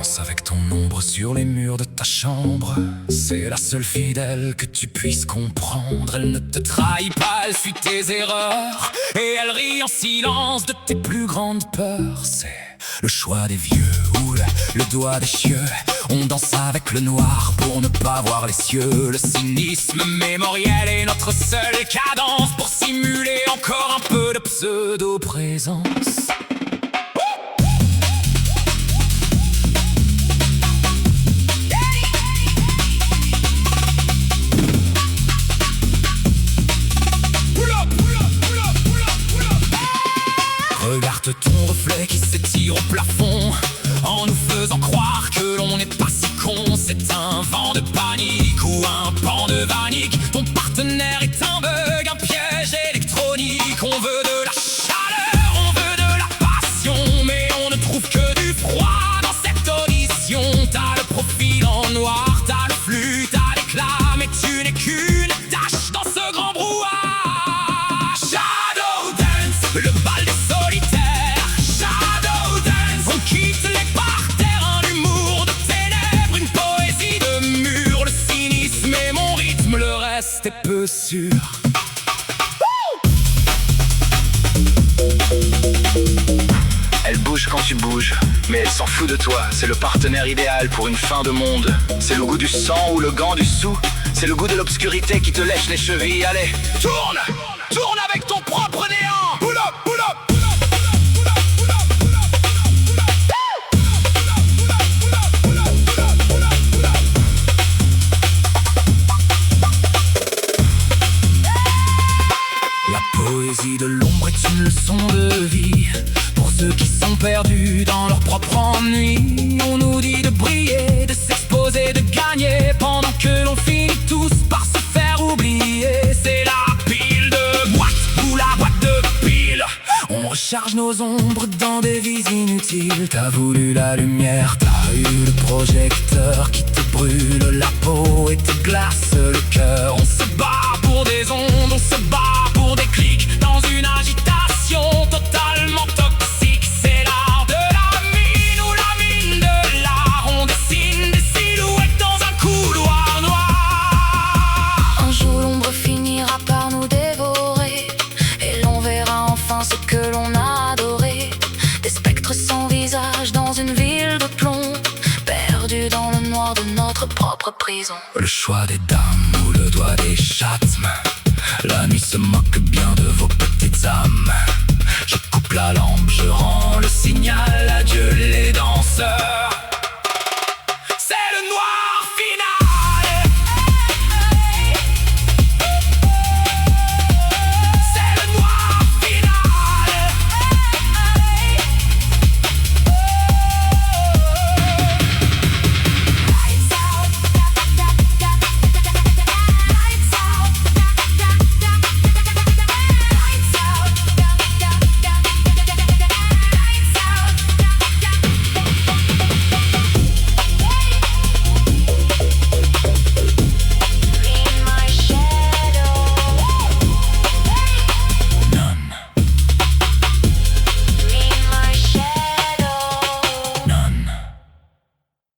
Danse avec ton ombre sur les murs de ta chambre. C'est la seule fidèle que tu puisses comprendre. Elle ne te trahit pas, elle fuit tes erreurs, et elle rit en silence de tes plus grandes peurs. C'est le choix des vieux ou le doigt des cieux. On danse avec le noir pour ne pas voir les cieux. Le cynisme mémoriel est notre seule cadence pour simuler encore un peu de pseudo-présence. Regarde ton reflet qui s'étire au plafond en nous faisant croire que l'on n'est pas si con. C'est un vent de panique ou un pan de vanique. Ton partenaire est un bug, un piège électronique. On veut de la chaleur, on veut de la passion, mais on ne trouve que du froid dans cette audition. T'as le profil en noir, t'as le flux, t'as l'éclat, mais tu n'es qu'une tache dans ce grand brouhaha. Shadow Dance, le bal des solitaires. Shadow Dance, on quitte les parterres, un humour de ténèbres, une poésie de murs. Le cynisme est mon rythme, le reste est peu sûr. Elle bouge quand tu bouges, mais elle s'en fout de toi. C'est le partenaire idéal pour une fin de monde. C'est le goût du sang ou le gant du sou. C'est le goût de l'obscurité qui te lèche les chevilles. Allez, tourne, tourne avec ton propre néant. Pull up, pull up. La poésie de l'ombre est une leçon de vie pour ceux qui sont perdus dans leur propre ennui. On nous dit de briller, de s'exposer, de gagner, pendant que l'on finit tous par se faire oublier. C'est la pile de boîte ou la boîte de pile. On recharge nos ombres dans des vies inutiles. T'as voulu la lumière, t'as eu le projecteur qui te brûle la peau et te glace le cœur. On se bat pour des ondes, on se bat pour des clics dans une agitation totalement toxique. C'est l'art de la mine ou la mine de l'art. On dessine des silhouettes dans un couloir noir. Un jour l'ombre finira par nous dévorer, et l'on verra enfin ce que l'on a adoré. Des spectres sans visage dans une ville de plomb, perdus dans le noir de notre propre prison. Le choix des dames ou le doigt des châtmes. La nuit se moque bien de vos petites âmes. Je coupe la lampe, je rends le signal. Adieu les danseurs.